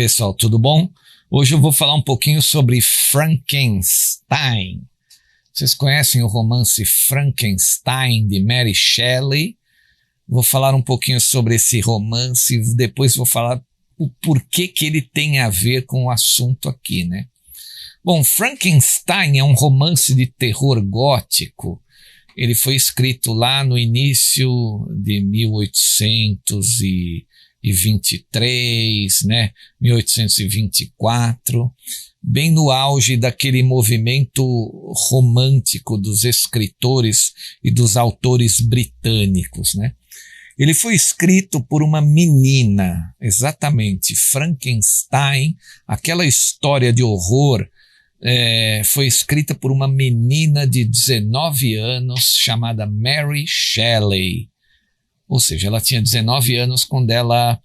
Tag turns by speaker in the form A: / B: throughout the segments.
A: pessoal, tudo bom? Hoje eu vou falar um pouquinho sobre Frankenstein. Vocês conhecem o romance Frankenstein de Mary Shelley? Vou falar um pouquinho sobre esse romance e depois vou falar o porquê que ele tem a ver com o assunto aqui, né? Bom, Frankenstein é um romance de terror gótico. Ele foi escrito lá no início de 1823, né? 1824, bem no auge daquele movimento romântico dos escritores e dos autores britânicos, né? Ele foi escrito por uma menina, exatamente, Frankenstein, aquela história de horror, foi escrita por uma menina de 19 anos chamada Mary Shelley. Ou seja, ela tinha 19 anos quando ela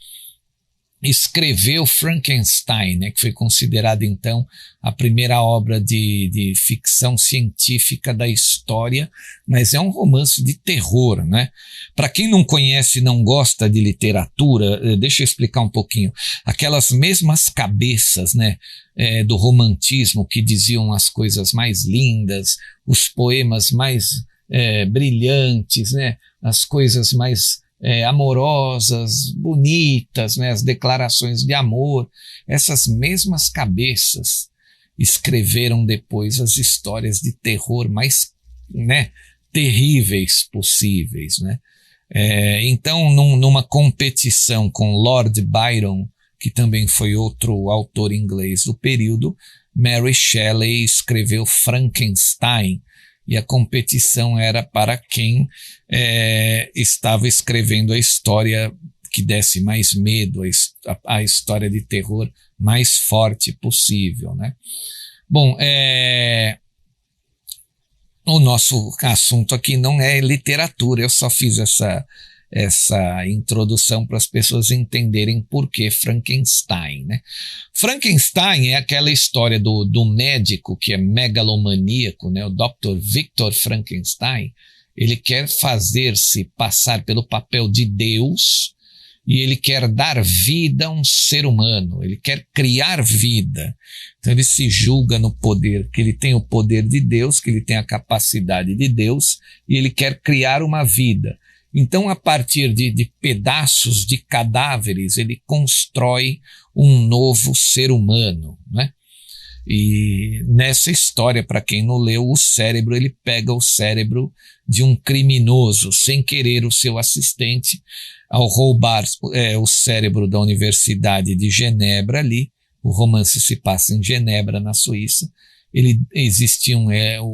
A: escreveu Frankenstein, né, que foi considerada então a primeira obra de ficção científica da história, mas é um romance de terror, né? Para quem não conhece e não gosta de literatura, deixa eu explicar um pouquinho. Aquelas mesmas cabeças, né, do romantismo que diziam as coisas mais lindas, os poemas mais brilhantes, né, as coisas mais amorosas, bonitas, né, as declarações de amor, essas mesmas cabeças escreveram depois as histórias de terror mais, né, terríveis possíveis, né? Então, numa competição com Lord Byron, que também foi outro autor inglês do período, Mary Shelley escreveu Frankenstein, e a competição era para quem estava escrevendo a história que desse mais medo, a história de terror mais forte possível, né? Bom, o nosso assunto aqui não é literatura, eu só fiz essa introdução para as pessoas entenderem por que Frankenstein, né? Frankenstein é aquela história do médico que é megalomaníaco, né? O Dr. Victor Frankenstein. Ele quer fazer-se passar pelo papel de Deus e ele quer dar vida a um ser humano, ele quer criar vida. Então ele se julga no poder, que ele tem o poder de Deus, que ele tem a capacidade de Deus e ele quer criar uma vida. Então, a partir de pedaços de cadáveres, ele constrói um novo ser humano, né? E nessa história, para quem não leu, o cérebro, ele pega o cérebro de um criminoso, sem querer o seu assistente, ao roubar o cérebro da Universidade de Genebra ali. O romance se passa em Genebra, na Suíça. Existiam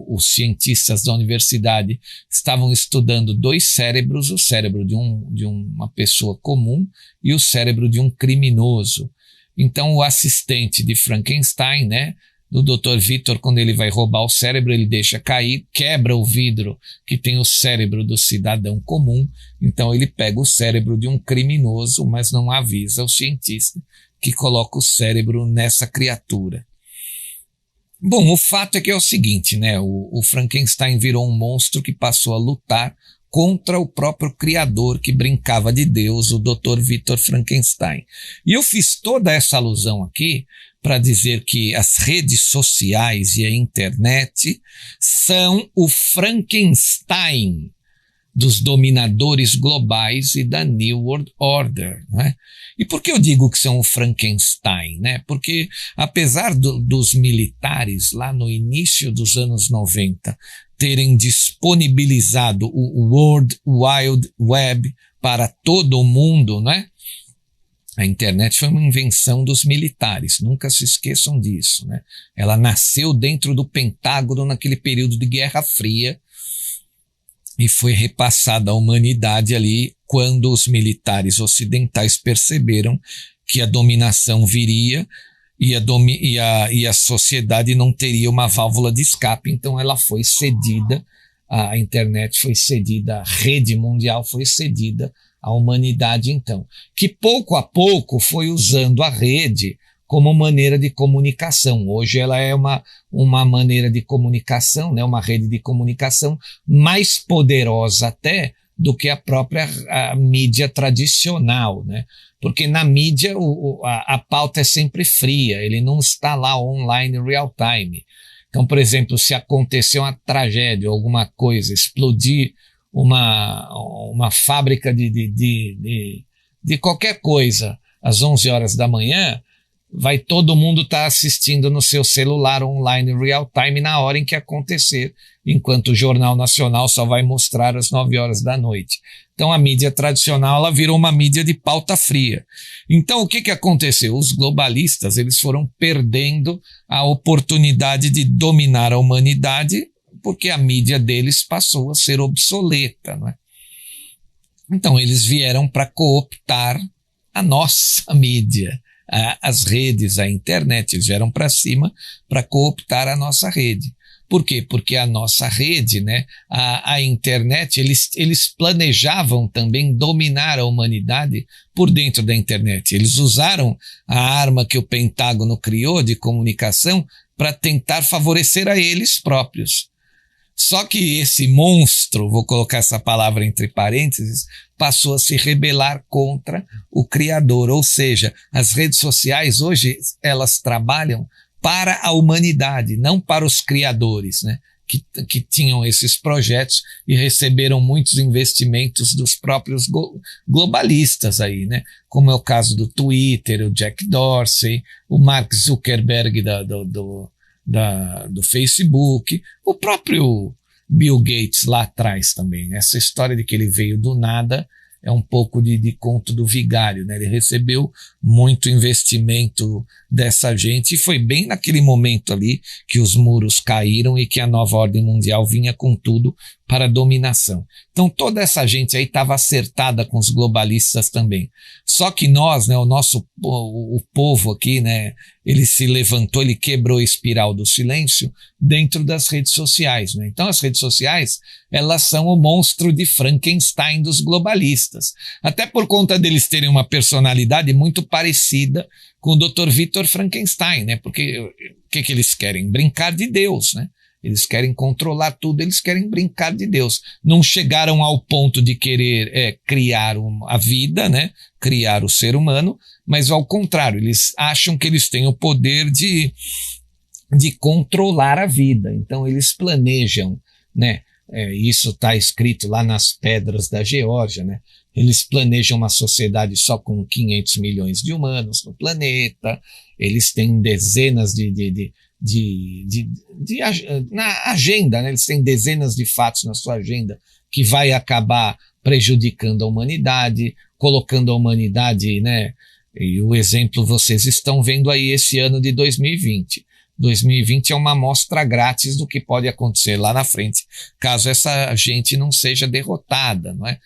A: os cientistas da universidade estavam estudando dois cérebros, o cérebro de uma pessoa comum e o cérebro de um criminoso. Então o assistente de Frankenstein, né, do Dr. Victor, quando ele vai roubar o cérebro, ele deixa cair, quebra o vidro que tem o cérebro do cidadão comum, então ele pega o cérebro de um criminoso, mas não avisa o cientista que coloca o cérebro nessa criatura. Bom, o fato é que é o seguinte, né? O Frankenstein virou um monstro que passou a lutar contra o próprio criador que brincava de Deus, o Dr. Victor Frankenstein. E eu fiz toda essa alusão aqui para dizer que as redes sociais e a internet são o Frankenstein dos dominadores globais e da New World Order, né? E por que eu digo que são o Frankenstein, né? Porque apesar dos militares lá no início dos anos 90 terem disponibilizado o World Wide Web para todo o mundo, né? A internet foi uma invenção dos militares, nunca se esqueçam disso, né? Ela nasceu dentro do Pentágono naquele período de Guerra Fria, e foi repassada à humanidade ali quando os militares ocidentais perceberam que a dominação viria e a sociedade não teria uma válvula de escape, então ela foi cedida, a internet foi cedida, a rede mundial foi cedida à humanidade então, que pouco a pouco foi usando a rede como maneira de comunicação. Hoje ela é uma maneira de comunicação, né, uma rede de comunicação mais poderosa até do que a própria mídia tradicional, né? Porque na mídia a pauta é sempre fria, ele não está lá online real time. Então, por exemplo, se acontecer uma tragédia, alguma coisa, explodir uma fábrica de qualquer coisa às 11 horas da manhã, vai todo mundo estar assistindo no seu celular online real time na hora em que acontecer, enquanto o Jornal Nacional só vai mostrar às 9 horas da noite. Então a mídia tradicional ela virou uma mídia de pauta fria. Então o que aconteceu? Os globalistas eles foram perdendo a oportunidade de dominar a humanidade porque a mídia deles passou a ser obsoleta, não é? Então eles vieram para cooptar a nossa mídia. As redes, a internet, eles vieram para cima para cooptar a nossa rede. Por quê? Porque a nossa rede, né, a internet, eles planejavam também dominar a humanidade por dentro da internet. Eles usaram a arma que o Pentágono criou de comunicação para tentar favorecer a eles próprios. Só que esse monstro, vou colocar essa palavra entre parênteses, passou a se rebelar contra o Criador. Ou seja, as redes sociais hoje, elas trabalham para a humanidade, não para os criadores, né? Que tinham esses projetos e receberam muitos investimentos dos próprios globalistas aí, né? Como é o caso do Twitter, o Jack Dorsey, o Mark Zuckerberg do Facebook, o próprio Bill Gates lá atrás também. Essa história de que ele veio do nada é um pouco de conto do vigário, né? Ele recebeu muito investimento dessa gente e foi bem naquele momento ali que os muros caíram e que a nova ordem mundial vinha com tudo para a dominação. Então toda essa gente aí estava acertada com os globalistas também. Só que nós, né, o povo aqui, né, ele se levantou, ele quebrou a espiral do silêncio dentro das redes sociais, né? Então as redes sociais, elas são o monstro de Frankenstein dos globalistas. Até por conta deles terem uma personalidade muito parecida com o Dr. Victor Frankenstein, né? Porque o que eles querem? Brincar de Deus, né? Eles querem controlar tudo, eles querem brincar de Deus. Não chegaram ao ponto de querer criar a vida, né? Criar o ser humano, mas ao contrário, eles acham que eles têm o poder de controlar a vida. Então eles planejam, né? Isso está escrito lá nas pedras da Geórgia, né? Eles planejam uma sociedade só com 500 milhões de humanos no planeta, eles têm dezenas na agenda, né? Eles têm dezenas de fatos na sua agenda que vai acabar prejudicando a humanidade, colocando a humanidade, né? E o exemplo vocês estão vendo aí esse ano de 2020. 2020 é uma amostra grátis do que pode acontecer lá na frente, caso essa gente não seja derrotada, não é?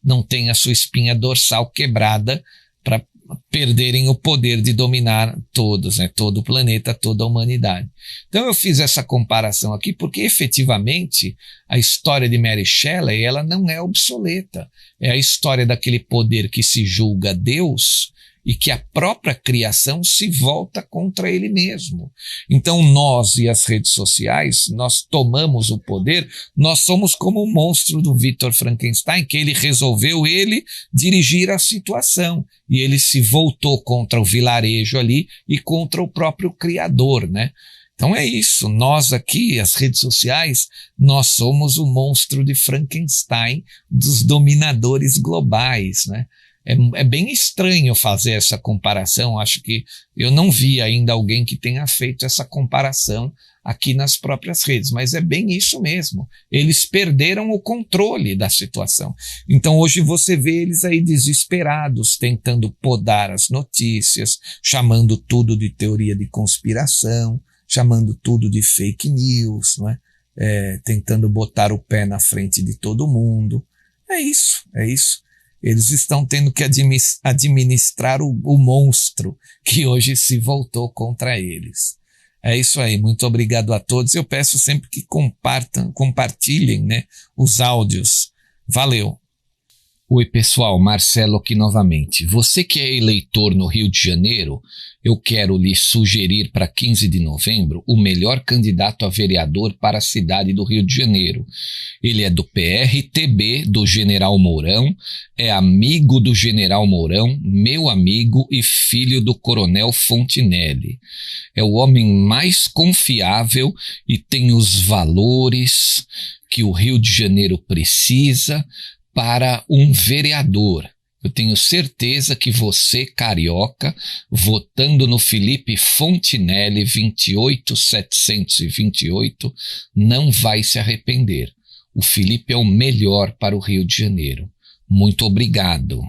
A: Não tenha sua espinha dorsal quebrada para perderem o poder de dominar todos, né? Todo o planeta, toda a humanidade. Então eu fiz essa comparação aqui porque efetivamente a história de Mary Shelley ela não é obsoleta. É a história daquele poder que se julga Deus e que a própria criação se volta contra ele mesmo. Então nós e as redes sociais, nós tomamos o poder, nós somos como o monstro do Victor Frankenstein, que ele resolveu dirigir a situação, e ele se voltou contra o vilarejo ali e contra o próprio criador, né? Então é isso, nós aqui, as redes sociais, nós somos o monstro de Frankenstein dos dominadores globais, né? É bem estranho fazer essa comparação, acho que eu não vi ainda alguém que tenha feito essa comparação aqui nas próprias redes, mas é bem isso mesmo, eles perderam o controle da situação. Então hoje você vê eles aí desesperados, tentando podar as notícias, chamando tudo de teoria de conspiração, chamando tudo de fake news, não é? Tentando botar o pé na frente de todo mundo. É isso. Eles estão tendo que administrar o monstro que hoje se voltou contra eles. É isso aí, muito obrigado a todos. Eu peço sempre que compartilhem, né, os áudios. Valeu! Oi pessoal, Marcelo aqui novamente. Você que é eleitor no Rio de Janeiro, eu quero lhe sugerir para 15 de novembro o melhor candidato a vereador para a cidade do Rio de Janeiro. Ele é do PRTB do General Mourão, é amigo do General Mourão, meu amigo e filho do Coronel Fontinelli. É o homem mais confiável e tem os valores que o Rio de Janeiro precisa para um vereador. Eu tenho certeza que você, carioca, votando no Felipe Fontinelli 28728, não vai se arrepender. O Felipe é o melhor para o Rio de Janeiro. Muito obrigado.